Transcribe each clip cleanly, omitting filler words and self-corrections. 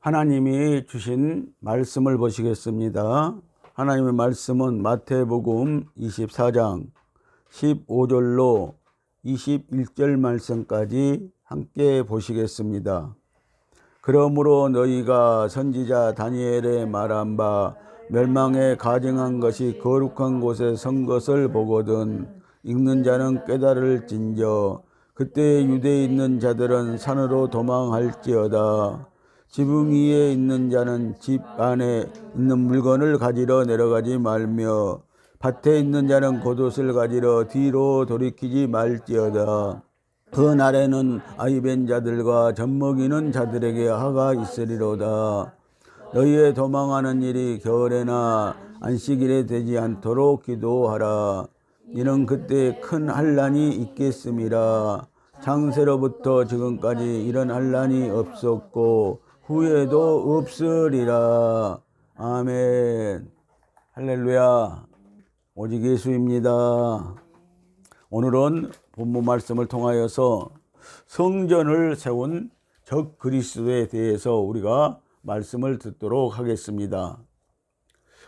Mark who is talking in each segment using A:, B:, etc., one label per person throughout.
A: 하나님이 주신 말씀을 보시겠습니다. 하나님의 말씀은 마태복음 24장 15절로 21절 말씀까지 함께 보시겠습니다. 그러므로 너희가 선지자 다니엘의 말한 바 멸망에 가증한 것이 거룩한 곳에 선 것을 보거든 읽는 자는 깨달을진저 그때 유대에 있는 자들은 산으로 도망할지어다. 지붕 위에 있는 자는 집 안에 있는 물건을 가지러 내려가지 말며 밭에 있는 자는 겉옷을 가지러 뒤로 돌이키지 말지어다. 그 날에는 아이벤 자들과 젖먹이는 자들에게 화가 있으리로다. 너희의 도망하는 일이 겨울에나 안식일에 되지 않도록 기도하라. 이는 그때 큰 환난이 있겠음이라. 창세로부터 지금까지 이런 환난이 없었고 후에도 없으리라. 아멘. 할렐루야. 오직 예수입니다. 오늘은 본문 말씀을 통하여서 성전을 세운 적 그리스도에 대해서 우리가 말씀을 듣도록 하겠습니다.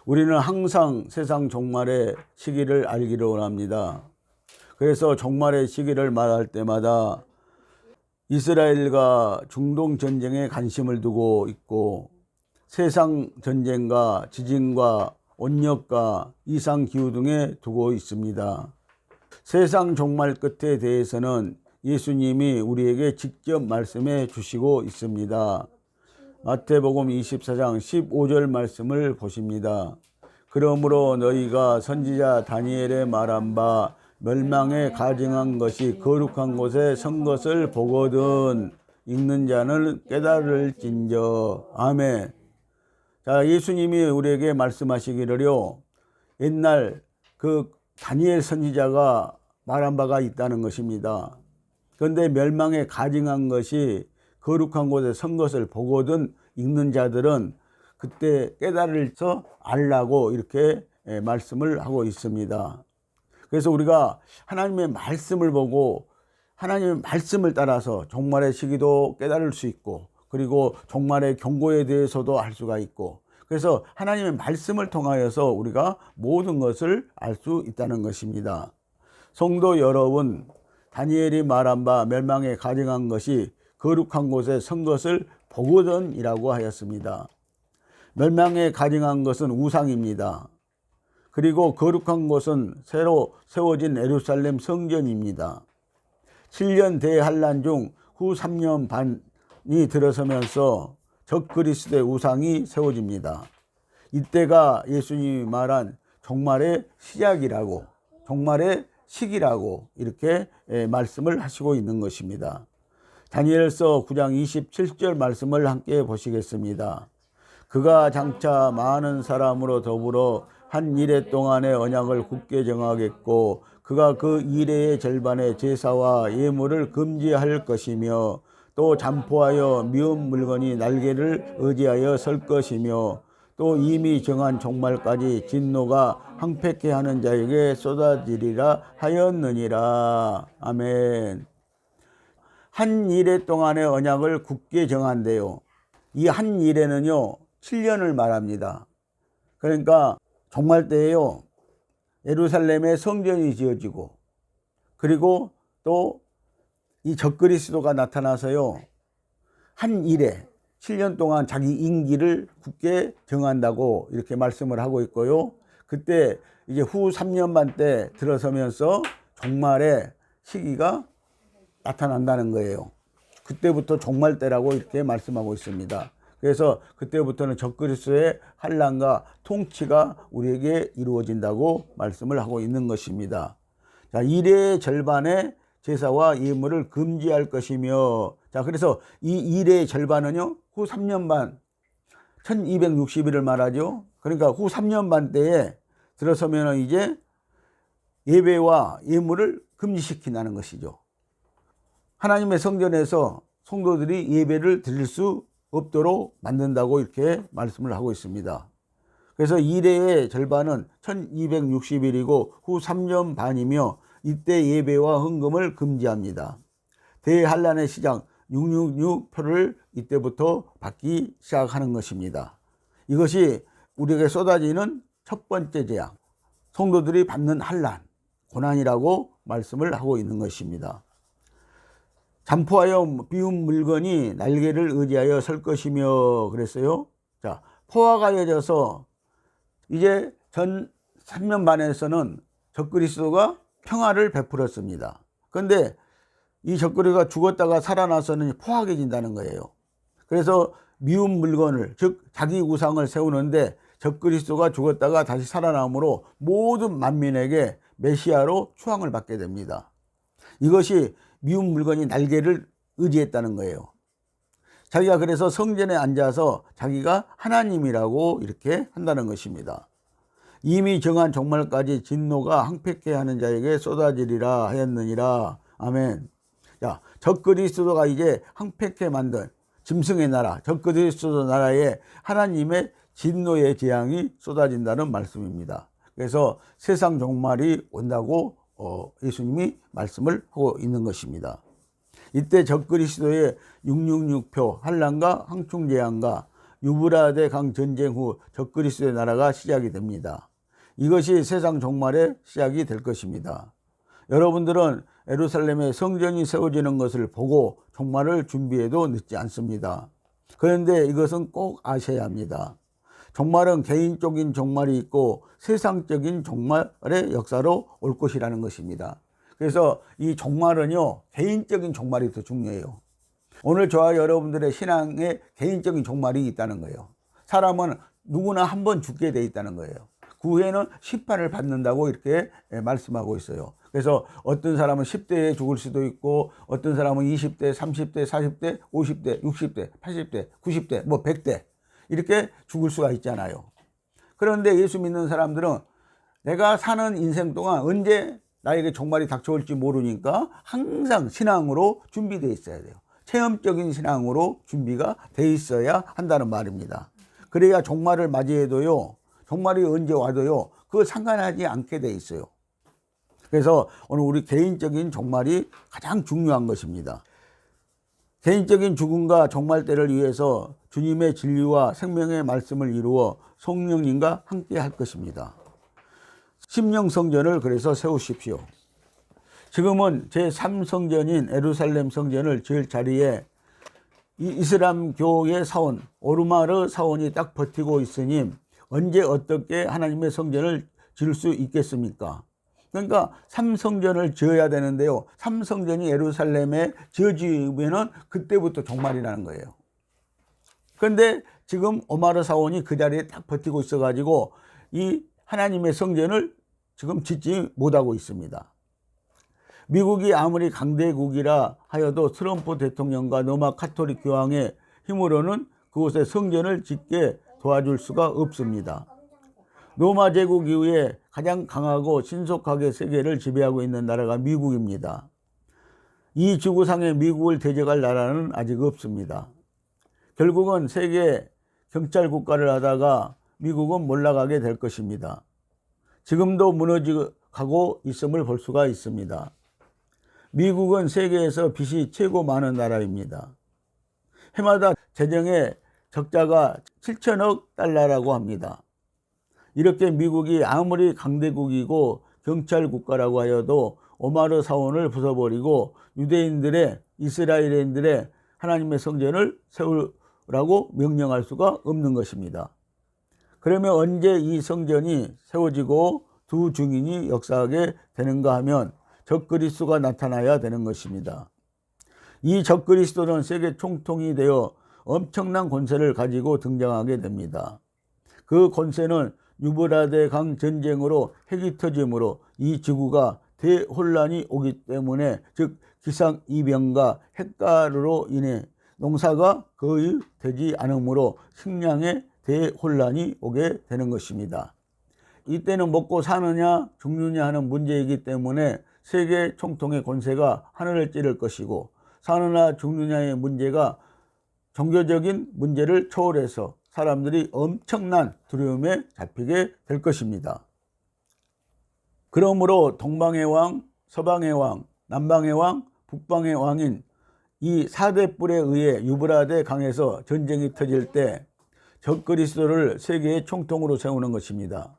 A: 우리는 항상 세상 종말의 시기를 알기를 원합니다. 그래서 종말의 시기를 말할 때마다 이스라엘과 중동 전쟁에 관심을 두고 있고 세상 전쟁과 지진과 온역과 이상 기후 등에 두고 있습니다. 세상 종말 끝에 대해서는 예수님이 우리에게 직접 말씀해 주시고 있습니다. 마태복음 24장 15절 말씀을 보십니다. 그러므로 너희가 선지자 다니엘의 말한 바 멸망에 가증한 것이 거룩한 곳에 선 것을 보거든 읽는 자는 깨달을진저. 아멘. 자, 예수님이 우리에게 말씀하시기를요, 옛날 그 다니엘 선지자가 말한 바가 있다는 것입니다. 그런데 멸망에 가증한 것이 거룩한 곳에 선 것을 보거든 읽는 자들은 그때 깨달을서 알라고 이렇게 말씀을 하고 있습니다. 그래서 우리가 하나님의 말씀을 보고 하나님의 말씀을 따라서 종말의 시기도 깨달을 수 있고 그리고 종말의 경고에 대해서도 알 수가 있고 그래서 하나님의 말씀을 통하여서 우리가 모든 것을 알 수 있다는 것입니다. 성도 여러분, 다니엘이 말한 바 멸망에 가증한 것이 거룩한 곳에 선 것을 보거든이라고 하였습니다. 멸망에 가증한 것은 우상입니다. 그리고 거룩한 곳은 새로 세워진 예루살렘 성전입니다. 7년 대환란 중 후 3년 반이 들어서면서 적 그리스도의 우상이 세워집니다. 이때가 예수님이 말한 종말의 시작이라고, 종말의 시기라고 이렇게 말씀을 하시고 있는 것입니다. 다니엘서 9장 27절 말씀을 함께 보시겠습니다. 그가 장차 많은 사람으로 더불어 한 이레 동안의 언약을 굳게 정하겠고 그가 그 이레의 절반의 제사와 예물을 금지할 것이며 또 잠포하여 미운 물건이 날개를 의지하여 설 것이며 또 이미 정한 종말까지 진노가 항폐케 하는 자에게 쏟아지리라 하였느니라. 아멘. 한 이레 동안의 언약을 굳게 정한대요. 이 한 이레는요 7년을 말합니다. 그러니까 종말 때에요 예루살렘에 성전이 지어지고 그리고 또 이 적그리스도가 나타나서요 한 일에 7년 동안 자기 임기를 굳게 정한다고 이렇게 말씀을 하고 있고요. 그때 이제 후 3년 반 때 들어서면서 종말의 시기가 나타난다는 거예요. 그때부터 종말 때라고 이렇게 말씀하고 있습니다. 그래서 그때부터는 적그리스도의 환난과 통치가 우리에게 이루어진다고 말씀을 하고 있는 것입니다. 자, 이레의 절반의 제사와 예물을 금지할 것이며, 자, 그래서 이 이레의 절반은요, 후 3년 반, 1260일을 말하죠. 그러니까 후 3년 반 때에 들어서면 이제 예배와 예물을 금지시킨다는 것이죠. 하나님의 성전에서 성도들이 예배를 드릴 수 없도록 만든다고 이렇게 말씀을 하고 있습니다. 그래서 이레의 절반은 1260일이고 후 3년 반이며 이때 예배와 헌금을 금지합니다. 대환란의 시작 666표를 이때부터 받기 시작하는 것입니다. 이것이 우리에게 쏟아지는 첫 번째 재앙, 성도들이 받는 환난, 고난이라고 말씀을 하고 있는 것입니다. 잠포하여 비운 물건이 날개를 의지하여 설 것이며 그랬어요. 자, 포화 가해져서 이제 전 3년 반에서는 적그리스도가 평화를 베풀었습니다. 그런데 이 적그리스도가 죽었다가 살아나서는 포악해진다는 거예요. 그래서 미운 물건을, 즉 자기 우상을 세우는데 적그리스도가 죽었다가 다시 살아남으로 모든 만민에게 메시아로 추앙을 받게 됩니다. 이것이 미운 물건이 날개를 의지했다는 거예요. 자기가 그래서 성전에 앉아서 자기가 하나님이라고 이렇게 한다는 것입니다. 이미 정한 종말까지 진노가 항폐케 하는 자에게 쏟아지리라 하였느니라. 아멘. 자, 적그리스도가 이제 항폐케 만든 짐승의 나라, 적그리스도 나라에 하나님의 진노의 재앙이 쏟아진다는 말씀입니다. 그래서 세상 종말이 온다고 예수님이 말씀을 하고 있는 것입니다. 이때 적그리스도의 666표 환난과 황충재앙과 유브라데 강 전쟁 후 적그리스도의 나라가 시작이 됩니다. 이것이 세상 종말의 시작이 될 것입니다. 여러분들은 예루살렘에 성전이 세워지는 것을 보고 종말을 준비해도 늦지 않습니다. 그런데 이것은 꼭 아셔야 합니다. 종말은 개인적인 종말이 있고 세상적인 종말의 역사로 올 것이라는 것입니다. 그래서 이 종말은요, 개인적인 종말이 더 중요해요. 오늘 저와 여러분들의 신앙에 개인적인 종말이 있다는 거예요. 사람은 누구나 한 번 죽게 돼 있다는 거예요. 그 후에는 심판을 받는다고 이렇게 말씀하고 있어요. 그래서 어떤 사람은 10대에 죽을 수도 있고, 어떤 사람은 20대, 30대, 40대, 50대, 60대, 80대, 90대, 100대 이렇게 죽을 수가 있잖아요. 그런데 예수 믿는 사람들은 내가 사는 인생 동안 언제 나에게 종말이 닥쳐올지 모르니까 항상 신앙으로 준비되어 있어야 돼요. 체험적인 신앙으로 준비가 되어 있어야 한다는 말입니다. 그래야 종말을 맞이해도요, 종말이 언제 와도요, 그거 상관하지 않게 되어 있어요. 그래서 오늘 우리 개인적인 종말이 가장 중요한 것입니다. 개인적인 죽음과 종말 때를 위해서 주님의 진리와 생명의 말씀을 이루어 성령님과 함께 할 것입니다. 심령 성전을 그래서 세우십시오. 지금은 제3성전인 예루살렘 성전을 지을 자리에 이 이슬람교의 사원 오르마르 사원이 딱 버티고 있으니 언제 어떻게 하나님의 성전을 지을 수 있겠습니까? 그러니까 3성전을 지어야 되는데요, 3성전이 예루살렘에 지어지면은 그때부터 종말이라는 거예요. 그런데 지금 오마르 사원이 그 자리에 딱 버티고 있어 가지고 이 하나님의 성전을 지금 짓지 못하고 있습니다. 미국이 아무리 강대국이라 하여도 트럼프 대통령과 로마 카톨릭 교황의 힘으로는 그곳에 성전을 짓게 도와줄 수가 없습니다. 로마 제국 이후에 가장 강하고 신속하게 세계를 지배하고 있는 나라가 미국입니다. 이 지구상에 미국을 대적할 나라는 아직 없습니다. 결국은 세계 경찰 국가를 하다가 미국은 몰락하게 될 것입니다. 지금도 무너져가고 있음을 볼 수가 있습니다. 미국은 세계에서 빚이 최고 많은 나라입니다. 해마다 재정의 적자가 7천억 달러라고 합니다. 이렇게 미국이 아무리 강대국이고 경찰 국가라고 하여도 오마르 사원을 부숴버리고 유대인들의, 이스라엘인들의 하나님의 성전을 세우라고 명령할 수가 없는 것입니다. 그러면 언제 이 성전이 세워지고 두 증인이 역사하게 되는가 하면 적그리스도가 나타나야 되는 것입니다. 이 적그리스도는 세계 총통이 되어 엄청난 권세를 가지고 등장하게 됩니다. 그 권세는 유브라데 강 전쟁으로 핵이 터짐으로 이 지구가 대혼란이 오기 때문에, 즉 기상이변과 핵가루로 인해 농사가 거의 되지 않으므로 식량에 대혼란이 오게 되는 것입니다. 이때는 먹고 사느냐 죽느냐 하는 문제이기 때문에 세계 총통의 권세가 하늘을 찌를 것이고, 사느냐 죽느냐의 문제가 종교적인 문제를 초월해서 사람들이 엄청난 두려움에 잡히게 될 것입니다. 그러므로 동방의 왕, 서방의 왕, 남방의 왕, 북방의 왕인 이 사대뿔에 의해 유브라데 강에서 전쟁이 터질 때 적그리스도를 세계의 총통으로 세우는 것입니다.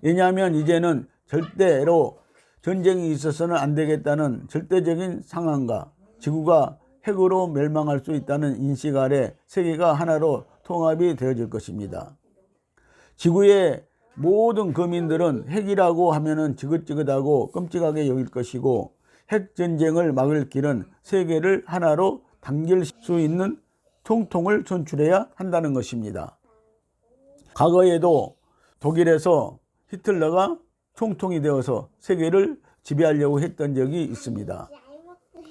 A: 왜냐하면 이제는 절대로 전쟁이 있어서는 안 되겠다는 절대적인 상황과 지구가 핵으로 멸망할 수 있다는 인식 아래 세계가 하나로 통합이 되어질 것입니다. 지구의 모든 거민들은 핵이라고 하면은 지긋지긋하고 끔찍하게 여길 것이고, 핵전쟁을 막을 길은 세계를 하나로 당길 수 있는 총통을 선출해야 한다는 것입니다. 과거에도 독일에서 히틀러가 총통이 되어서 세계를 지배하려고 했던 적이 있습니다.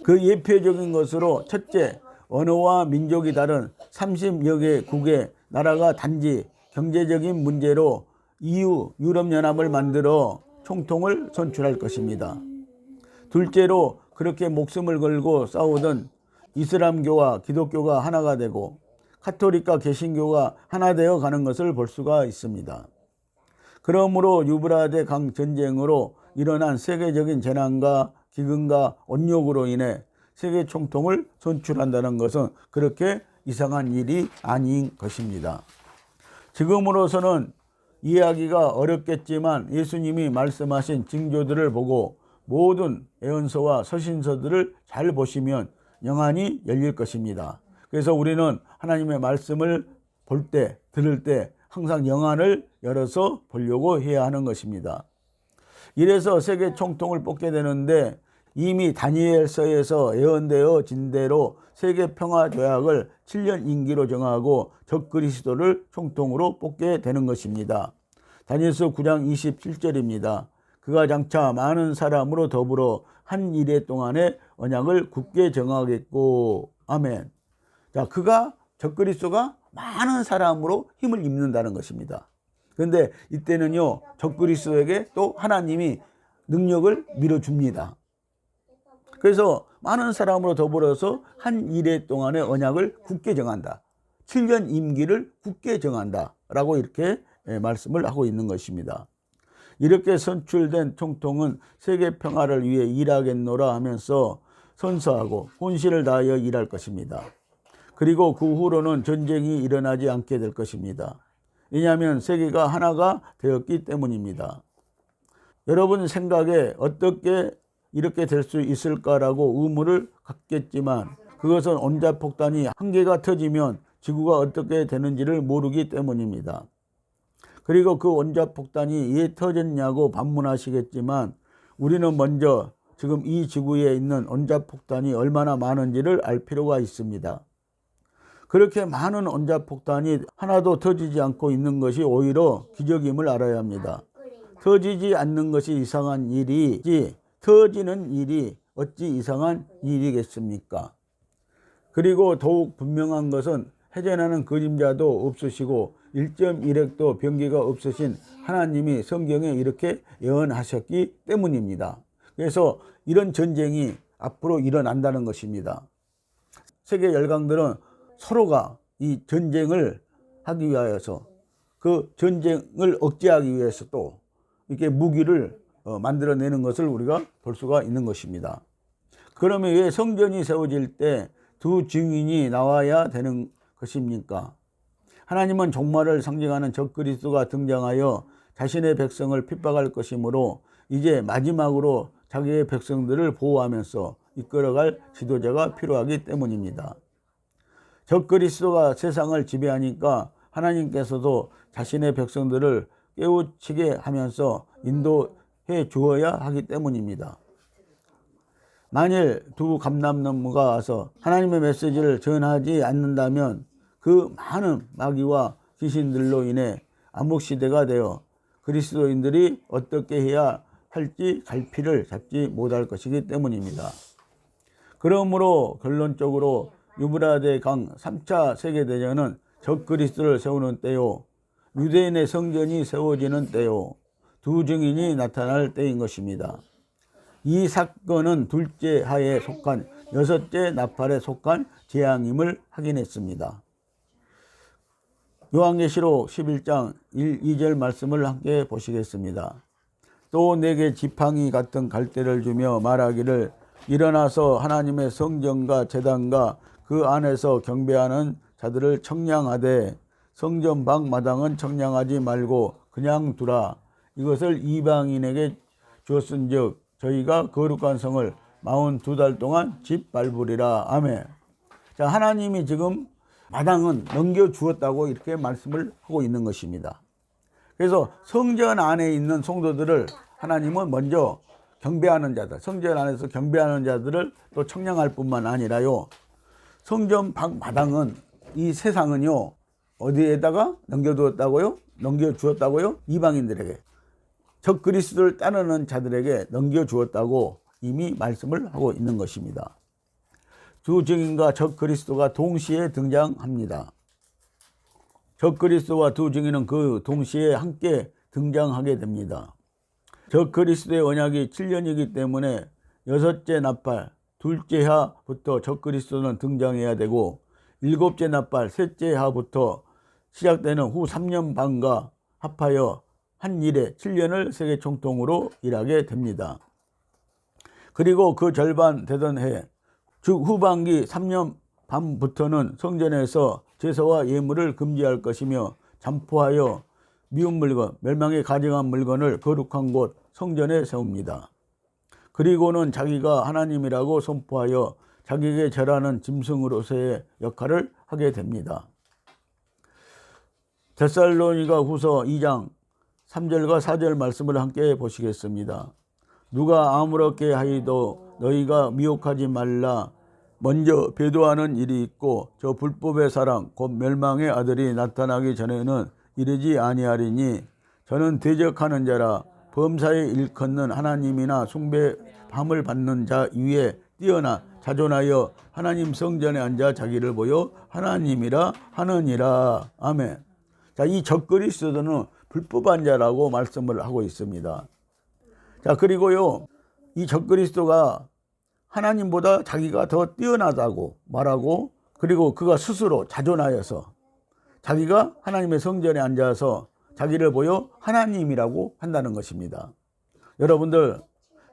A: 그 예표적인 것으로 첫째, 언어와 민족이 다른 30여 개국의 나라가 단지 경제적인 문제로 EU 유럽연합을 만들어 총통을 선출할 것입니다. 둘째로 그렇게 목숨을 걸고 싸우던 이슬람교와 기독교가 하나가 되고 카톨릭과 개신교가 하나 되어 가는 것을 볼 수가 있습니다. 그러므로 유브라데 강 전쟁으로 일어난 세계적인 재난과 기근과 온욕으로 인해 세계 총통을 선출한다는 것은 그렇게 이상한 일이 아닌 것입니다. 지금으로서는 이해하기가 어렵겠지만 예수님이 말씀하신 징조들을 보고 모든 예언서와 서신서들을 잘 보시면 영안이 열릴 것입니다. 그래서 우리는 하나님의 말씀을 볼 때, 들을 때 항상 영안을 열어서 보려고 해야 하는 것입니다. 이래서 세계 총통을 뽑게 되는데, 이미 다니엘서에서 예언되어진 대로 세계 평화 조약을 7년 임기로 정하고 적그리스도를 총통으로 뽑게 되는 것입니다. 다니엘서 9장 27절입니다. 그가 장차 많은 사람으로 더불어 한 이래 동안에 언약을 굳게 정하겠고. 아멘. 자, 그가 적그리스도가 많은 사람으로 힘을 입는다는 것입니다. 그런데 이때는요, 적그리스도에게 또 하나님이 능력을 밀어줍니다. 그래서 많은 사람으로 더불어서 한 이래 동안의 언약을 굳게 정한다. 7년 임기를 굳게 정한다. 라고 이렇게 말씀을 하고 있는 것입니다. 이렇게 선출된 총통은 세계 평화를 위해 일하겠노라 하면서 선서하고 혼신을 다하여 일할 것입니다. 그리고 그 후로는 전쟁이 일어나지 않게 될 것입니다. 왜냐하면 세계가 하나가 되었기 때문입니다. 여러분 생각에 어떻게 이렇게 될 수 있을까라고 의문을 갖겠지만, 그것은 원자폭탄이 한 개가 터지면 지구가 어떻게 되는지를 모르기 때문입니다. 그리고 그 원자폭탄이 왜 터졌냐고 반문하시겠지만, 우리는 먼저 지금 이 지구에 있는 원자폭탄이 얼마나 많은지를 알 필요가 있습니다. 그렇게 많은 원자폭탄이 하나도 터지지 않고 있는 것이 오히려 기적임을 알아야 합니다. 터지지 않는 것이 이상한 일이지 터지는 일이 어찌 이상한 일이겠습니까? 그리고 더욱 분명한 것은 해전하는 그림자도 없으시고 1.1핵도 병기가 없으신 하나님이 성경에 이렇게 예언하셨기 때문입니다. 그래서 이런 전쟁이 앞으로 일어난다는 것입니다. 세계 열강들은 서로가 이 전쟁을 하기 위하여서, 그 전쟁을 억제하기 위해서 또 이렇게 무기를 만들어내는 것을 우리가 볼 수가 있는 것입니다. 그러면 왜 성전이 세워질 때 두 증인이 나와야 되는 것입니까? 하나님은 종말을 상징하는 적그리스도가 등장하여 자신의 백성을 핍박할 것이므로 이제 마지막으로 자기의 백성들을 보호하면서 이끌어갈 지도자가 필요하기 때문입니다. 적그리스도가 세상을 지배하니까 하나님께서도 자신의 백성들을 깨우치게 하면서 인도해 주어야 하기 때문입니다. 만일 두 감람나무가 와서 하나님의 메시지를 전하지 않는다면 그 많은 마귀와 귀신들로 인해 암흑시대가 되어 그리스도인들이 어떻게 해야 할지 갈피를 잡지 못할 것이기 때문입니다. 그러므로 결론적으로 유브라데 강 3차 세계대전은 적그리스도를 세우는 때요, 유대인의 성전이 세워지는 때요, 두 증인이 나타날 때인 것입니다. 이 사건은 둘째 하에 속한 여섯째 나팔에 속한 재앙임을 확인했습니다. 요한계시록 11장 1, 2절 말씀을 함께 보시겠습니다. 또 내게 지팡이 같은 갈대를 주며 말하기를 일어나서 하나님의 성전과 제단과 그 안에서 경배하는 자들을 청량하되 성전 밖 마당은 청량하지 말고 그냥 두라. 이것을 이방인에게 주었은즉 저희가 거룩한 성을 42달 동안 짓밟으리라. 아멘. 자, 하나님이 지금 마당은 넘겨주었다고 이렇게 말씀을 하고 있는 것입니다. 그래서 성전 안에 있는 성도들을 하나님은 먼저 경배하는 자들, 성전 안에서 경배하는 자들을 또 청량할 뿐만 아니라요, 성전 밖 마당은, 이 세상은요 어디에다가 넘겨두었다고요? 넘겨주었다고요? 이방인들에게, 적 그리스도를 따르는 자들에게 넘겨주었다고 이미 말씀을 하고 있는 것입니다. 두 증인과 적 그리스도가 동시에 등장합니다. 적 그리스도와 두 증인은 그 동시에 함께 등장하게 됩니다. 적 그리스도의 언약이 7년이기 때문에 여섯째 나팔, 둘째 하부터 적 그리스도는 등장해야 되고, 일곱째 나팔, 셋째 하부터 시작되는 후 3년 반과 합하여 한 일에 7년을 세계 총통으로 일하게 됩니다. 그리고 그 절반 되던 해, 즉 후반기 3년 반부터는 성전에서 제사와 예물을 금지할 것이며 잠포하여 미운 물건, 멸망에 가증한 물건을 거룩한 곳 성전에 세웁니다. 그리고는 자기가 하나님이라고 선포하여 자기에게 절하는 짐승으로서의 역할을 하게 됩니다. 데살로니가 후서 2장 3절과 4절 말씀을 함께 보시겠습니다. 누가 아무렇게 하여도 너희가 미혹하지 말라. 먼저 배도하는 일이 있고 저 불법의 사랑 곧 멸망의 아들이 나타나기 전에는 이르지 아니하리니 저는 대적하는 자라 범사에 일컫는 하나님이나 숭배함을 받는 자 위에 뛰어나 자존하여 하나님 성전에 앉아 자기를 보여 하나님이라 하느니라. 아멘. 자, 이 적그리스도는 불법한 자라고 말씀을 하고 있습니다. 자, 그리고요, 이 적그리스도가 하나님보다 자기가 더 뛰어나다고 말하고, 그리고 그가 스스로 자존하여서 자기가 하나님의 성전에 앉아서 자기를 보여 하나님이라고 한다는 것입니다. 여러분들,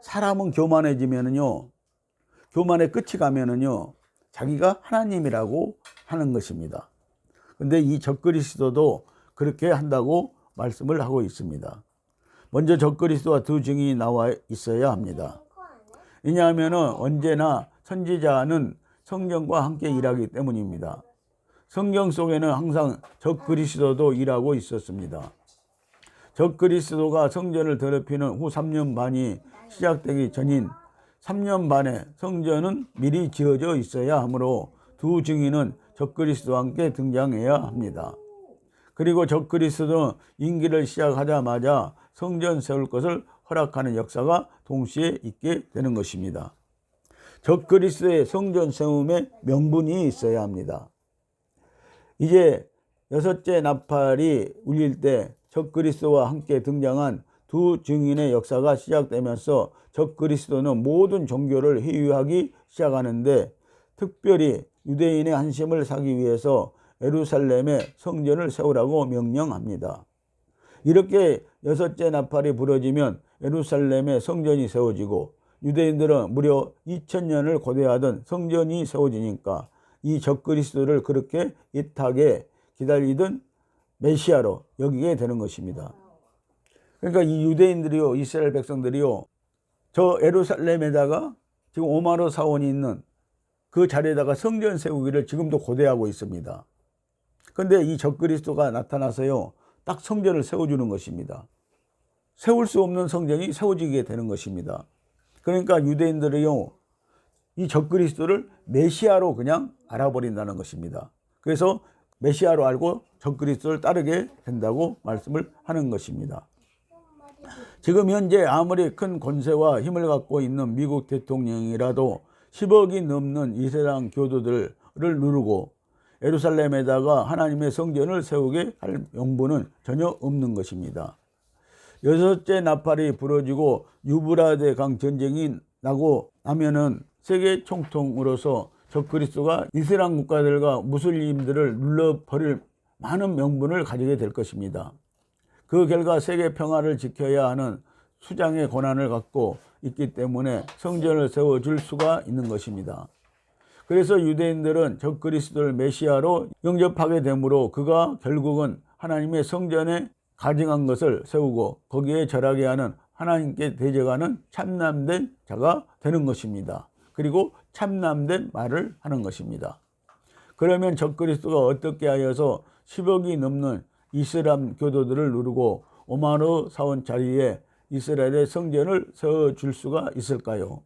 A: 사람은 교만해지면은요, 교만의 끝이 가면은요, 자기가 하나님이라고 하는 것입니다. 근데 이 적그리스도도 그렇게 한다고 말씀을 하고 있습니다. 먼저 적그리스도와 두 증인이 나와 있어야 합니다. 왜냐하면 언제나 선지자는 성경과 함께 일하기 때문입니다. 성경 속에는 항상 적그리스도도 일하고 있었습니다. 적그리스도가 성전을 더럽히는 후 3년 반이 시작되기 전인 3년 반에 성전은 미리 지어져 있어야 하므로 두 증인은 적그리스도와 함께 등장해야 합니다. 그리고 적그리스도는 임기를 시작하자마자 성전 세울 것을 허락하는 역사가 동시에 있게 되는 것입니다. 적그리스도의 성전 세움에 명분이 있어야 합니다. 이제 여섯째 나팔이 울릴 때 적그리스도와 함께 등장한 두 증인의 역사가 시작되면서 적그리스도는 모든 종교를 회유하기 시작하는데, 특별히 유대인의 한심을 사기 위해서 예루살렘에 성전을 세우라고 명령합니다. 이렇게 여섯째 나팔이 부러지면 예루살렘에 성전이 세워지고 유대인들은 무려 2000년을 고대하던 성전이 세워지니까 이 적그리스도를 그렇게 애타게 기다리던 메시아로 여기게 되는 것입니다. 그러니까 이 유대인들이요, 이스라엘 백성들이요, 저 예루살렘에다가 지금 오마르 사원이 있는 그 자리에다가 성전 세우기를 지금도 고대하고 있습니다. 그런데 이 적그리스도가 나타나서요, 딱 성전을 세워주는 것입니다. 세울 수 없는 성전이 세워지게 되는 것입니다. 그러니까 유대인들이요, 이 적그리스도를 메시아로 그냥 알아버린다는 것입니다. 그래서 메시아로 알고 적그리스도를 따르게 된다고 말씀을 하는 것입니다. 지금 현재 아무리 큰 권세와 힘을 갖고 있는 미국 대통령이라도 10억이 넘는 이슬람 교도들을 누르고 예루살렘에다가 하나님의 성전을 세우게 할 명분은 전혀 없는 것입니다. 여섯째 나팔이 부러지고 유브라데 강 전쟁이 나고 나면은 세계 총통으로서 적그리스도가 이슬람 국가들과 무슬림들을 눌러버릴 많은 명분을 가지게 될 것입니다. 그 결과 세계 평화를 지켜야 하는 수장의 권한을 갖고 있기 때문에 성전을 세워줄 수가 있는 것입니다. 그래서 유대인들은 적그리스도를 메시아로 영접하게 되므로 그가 결국은 하나님의 성전에 가증한 것을 세우고 거기에 절하게 하는 하나님께 대적하는 참남된 자가 되는 것입니다. 그리고 참남된 말을 하는 것입니다. 그러면 적그리스도가 어떻게 하여서 10억이 넘는 이슬람 교도들을 누르고 오마르 사원 자리에 이스라엘의 성전을 세워줄 수가 있을까요?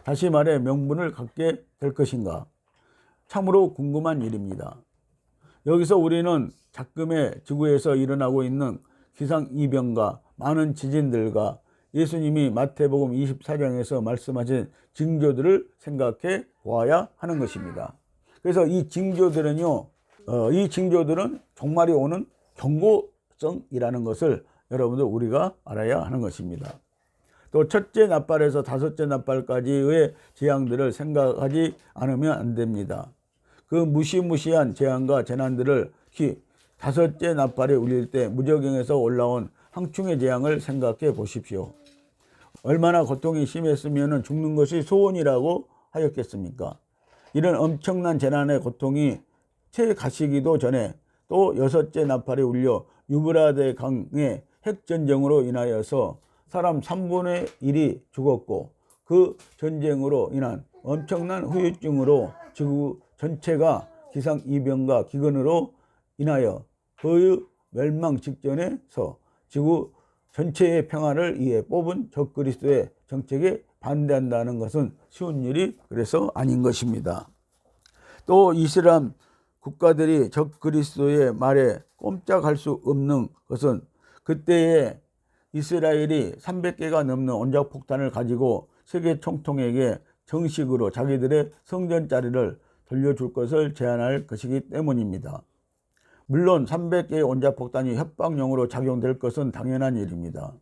A: 다시 말해 명분을 갖게 될 것인가? 참으로 궁금한 일입니다. 여기서 우리는 작금의 지구에서 일어나고 있는 기상이변과 많은 지진들과 예수님이 마태복음 24장에서 말씀하신 징조들을 생각해 보아야 하는 것입니다. 그래서 이 징조들은 종말이 오는 경고성이라는 것을 여러분들 우리가 알아야 하는 것입니다. 또 첫째 나팔에서 다섯째 나팔까지의 재앙들을 생각하지 않으면 안 됩니다. 그 무시무시한 재앙과 재난들을 특히 다섯째 나팔이 울릴 때 무저경에서 올라온 황충의 재앙을 생각해 보십시오. 얼마나 고통이 심했으면 죽는 것이 소원이라고 하였겠습니까? 이런 엄청난 재난의 고통이 채 가시기도 전에 또 여섯째 나팔이 울려 유브라데 강의 핵전쟁으로 인하여서 사람 3분의 1이 죽었고 그 전쟁으로 인한 엄청난 후유증으로 지구 전체가 기상이변과 기근으로 인하여 거의 멸망 직전에서 지구 전체의 평화를 위해 뽑은 적그리스도의 정책에 반대한다는 것은 쉬운 일이 그래서 아닌 것입니다. 또 이슬람 국가들이 적그리스도의 말에 꼼짝할 수 없는 것은 그때에 이스라엘이 300개가 넘는 원자폭탄을 가지고 세계 총통에게 정식으로 자기들의 성전 자리를 돌려줄 것을 제안할 것이기 때문입니다. 물론 300개의 원자폭탄이 협박용으로 작용될 것은 당연한 일입니다.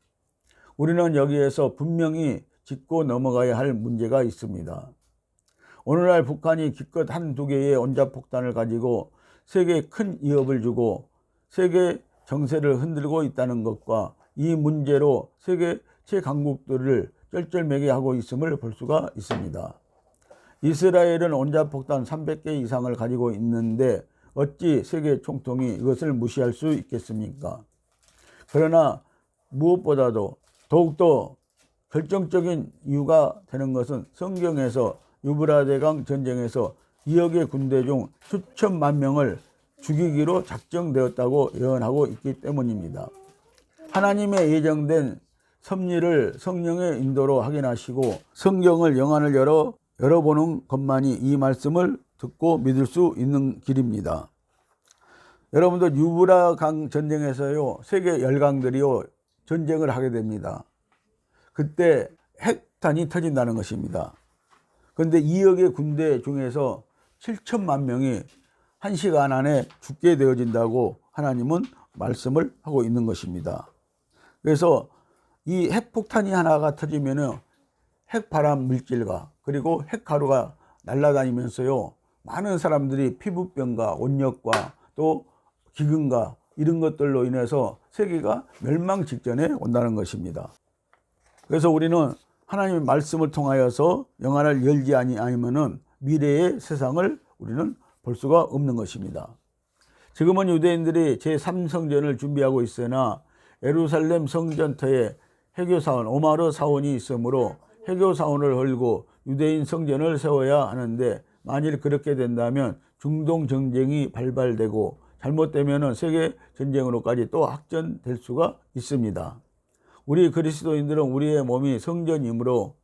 A: 우리는 여기에서 분명히 짚고 넘어가야 할 문제가 있습니다. 오늘날 북한이 기껏 한두 개의 원자폭탄을 가지고 세계에 큰 위협을 주고 세계 정세를 흔들고 있다는 것과 이 문제로 세계 최강국들을 쩔쩔매게 하고 있음을 볼 수가 있습니다. 이스라엘은 원자폭탄 300개 이상을 가지고 있는데 어찌 세계 총통이 이것을 무시할 수 있겠습니까? 그러나 무엇보다도 더욱더 결정적인 이유가 되는 것은 성경에서 유브라데강 전쟁에서 2억의 군대 중 수천만 명을 죽이기로 작정되었다고 예언하고 있기 때문입니다. 하나님의 예정된 섭리를 성령의 인도로 확인하시고 성경을 영안을 열어보는 것만이 이 말씀을 듣고 믿을 수 있는 길입니다. 여러분들 유브라강 전쟁에서요 세계 열강들이요 전쟁을 하게 됩니다. 그때 핵탄이 터진다는 것입니다. 그런데 2억의 군대 중에서 7천만 명이 1시간 안에 죽게 되어진다고 하나님은 말씀을 하고 있는 것입니다. 그래서 이 핵폭탄이 하나가 터지면은 핵발암 물질과 그리고 핵가루가 날아다니면서요 많은 사람들이 피부병과 온역과 또 기근과 이런 것들로 인해서 세계가 멸망 직전에 온다는 것입니다. 그래서 우리는 하나님의 말씀을 통하여서 영안을 열지 아니하면은 미래의 세상을 우리는 볼 수가 없는 것입니다. 지금은 유대인들이 제3성전을 준비하고 있으나 예루살렘 성전터에 해교사원 오마르 사원이 있으므로 해교사원을 헐고 유대인 성전을 세워야 하는데 만일 그렇게 된다면 중동 전쟁이 발발되고 잘못되면 세계 전쟁으로까지 또 확전될 수가 있습니다. 우리 그리스도인들은 우리의 몸이 성전이므로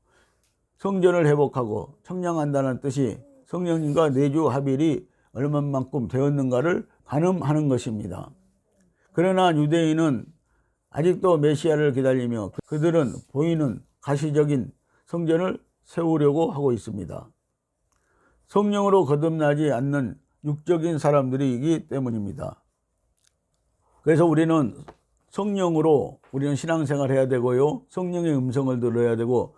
A: 성전을 회복하고 청량한다는 뜻이 성령님과 내주 합일이 얼마만큼 되었는가를 가늠하는 것입니다. 그러나 유대인은 아직도 메시아를 기다리며 그들은 보이는 가시적인 성전을 세우려고 하고 있습니다. 성령으로 거듭나지 않는 육적인 사람들이기 때문입니다. 그래서 우리는 성령으로 우리는 신앙생활 해야 되고요. 성령의 음성을 들어야 되고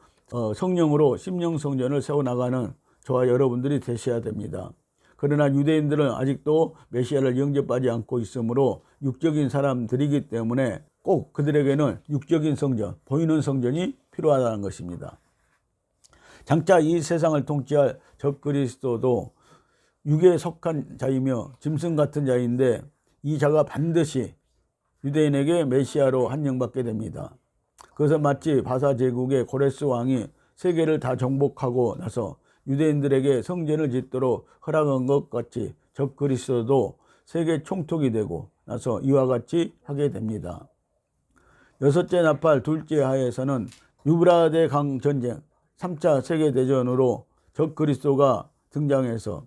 A: 성령으로 심령성전을 세워나가는 저와 여러분들이 되셔야 됩니다. 그러나 유대인들은 아직도 메시아를 영접하지 않고 있으므로 육적인 사람들이기 때문에 꼭 그들에게는 육적인 성전, 보이는 성전이 필요하다는 것입니다. 장차 이 세상을 통치할 적그리스도도 육에 속한 자이며 짐승 같은 자인데 이 자가 반드시 유대인에게 메시아로 한영받게 됩니다. 그것은 마치 바사 제국의 고레스 왕이 세계를 다 정복하고 나서 유대인들에게 성전을 짓도록 허락한 것 같이 적그리스도도 세계 총독이 되고 나서 이와 같이 하게 됩니다. 여섯째 나팔 둘째 하에서는 유브라데 강 전쟁 3차 세계대전으로 적그리스도가 등장해서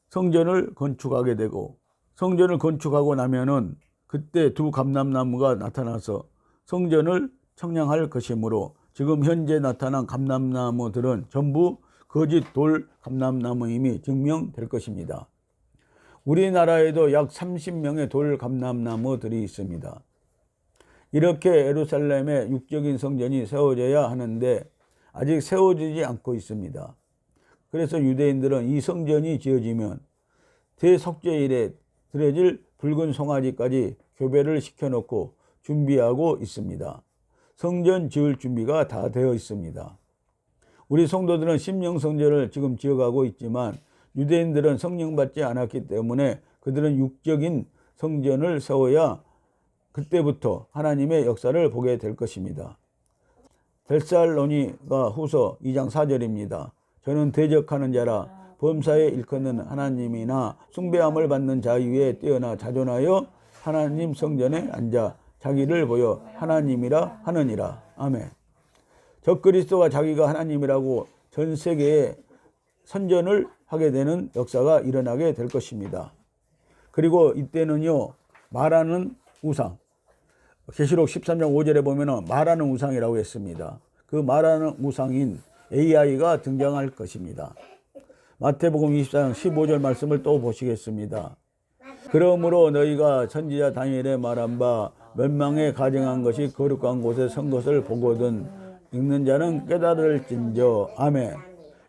A: 성전을 건축하게 되고, 성전을 건축하고 나면은 그때 두 감람나무가 나타나서 성전을 청량할 것이므로 지금 현재 나타난 감람나무들은 전부 거짓 돌 감람나무임이 증명될 것입니다. 우리나라에도 약 30명의 돌 감람나무들이 있습니다. 이렇게 예루살렘에 육적인 성전이 세워져야 하는데 아직 세워지지 않고 있습니다. 그래서 유대인들은 이 성전이 지어지면 대속죄일에 드려질 붉은 송아지까지 교배를 시켜놓고 준비하고 있습니다. 성전 지을 준비가 다 되어 있습니다. 우리 성도들은 심령 성전을 지금 지어가고 있지만 유대인들은 성령 받지 않았기 때문에 그들은 육적인 성전을 세워야 그때부터 하나님의 역사를 보게 될 것입니다. 데살로니가 후서 2장 4절입니다. 저는 대적하는 자라 범사에 일컫는 하나님이나 숭배함을 받는 자 위에 뛰어나 자존하여 하나님 성전에 앉아 자기를 보여 하나님이라 하느니라. 아멘. 적그리스도가 자기가 하나님이라고 전 세계에 선전을 하게 되는 역사가 일어나게 될 것입니다. 그리고 이때는요, 말하는 우상, 계시록 13장 5절에 보면 말하는 우상이라고 했습니다. 그 말하는 우상인 AI가 등장할 것입니다. 마태복음 24장 15절 말씀을 또 보시겠습니다. 그러므로 너희가 선지자 다니엘의 말한 바 멸망에 가증한 것이 거룩한 곳에 선 것을 보거든 읽는 자는 깨달을진저. 아멘.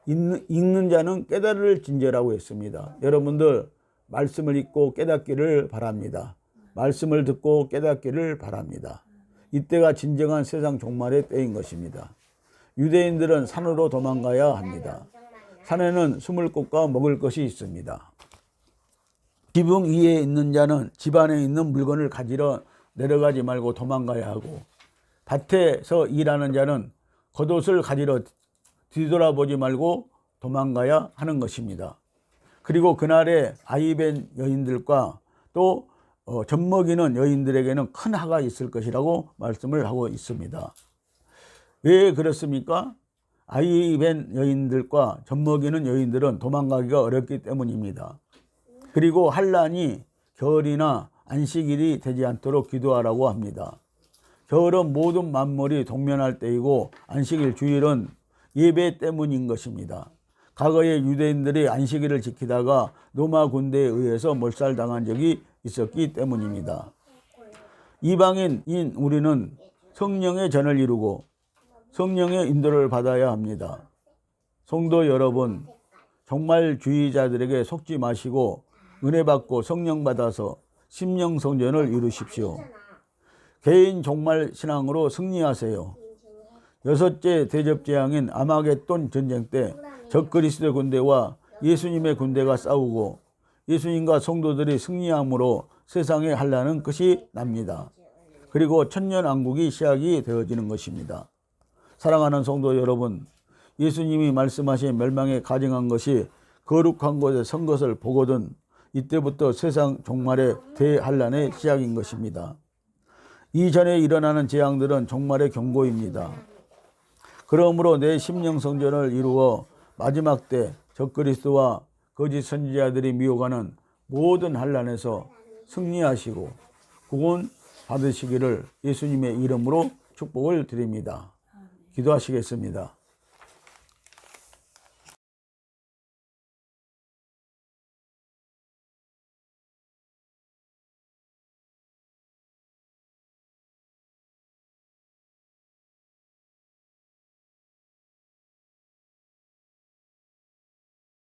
A: 읽는 자는 깨달을진저라고 했습니다. 여러분들 말씀을 읽고 깨닫기를 바랍니다. 말씀을 듣고 깨닫기를 바랍니다. 이때가 진정한 세상 종말의 때인 것입니다. 유대인들은 산으로 도망가야 합니다. 산에는 숨을 곳과 먹을 것이 있습니다. 지붕 위에 있는 자는 집 안에 있는 물건을 가지러 내려가지 말고 도망가야 하고, 밭에서 일하는 자는 겉옷을 가지러 뒤돌아보지 말고 도망가야 하는 것입니다. 그리고 그날에 아이벤 여인들과 또 젖먹이는 여인들에게는 큰 하가 있을 것이라고 말씀을 하고 있습니다. 왜 그렇습니까? 아이벤 여인들과 젖먹이는 여인들은 도망가기가 어렵기 때문입니다. 그리고 환난이 겨울이나 안식일이 되지 않도록 기도하라고 합니다. 겨울은 모든 만물이 동면할 때이고 안식일 주일은 예배 때문인 것입니다. 과거에 유대인들이 안식일을 지키다가 로마 군대에 의해서 몰살당한 적이 있었기 때문입니다. 이방인인 우리는 성령의 전을 이루고 성령의 인도를 받아야 합니다. 성도 여러분, 종말주의자들에게 속지 마시고 은혜 받고 성령 받아서 심령 성전을 이루십시오. 개인 종말 신앙으로 승리하세요. 여섯째 대접 재앙인 아마겟돈 전쟁 때 적그리스도의 군대와 예수님의 군대가 싸우고 예수님과 성도들이 승리함으로 세상에 환난은 끝이 납니다. 그리고 천년왕국이 시작이 되어지는 것입니다. 사랑하는 성도 여러분, 예수님이 말씀하신 멸망에 가증한 것이 거룩한 곳에 선 것을 보거든 이때부터 세상 종말의 대환난의 시작인 것입니다. 이전에 일어나는 재앙들은 종말의 경고입니다. 그러므로 내 심령 성전을 이루어 마지막 때 적그리스도와 거짓 선지자들이 미혹하는 모든 환난에서 승리하시고 구원 받으시기를 예수님의 이름으로 축복을 드립니다. 기도하시겠습니다.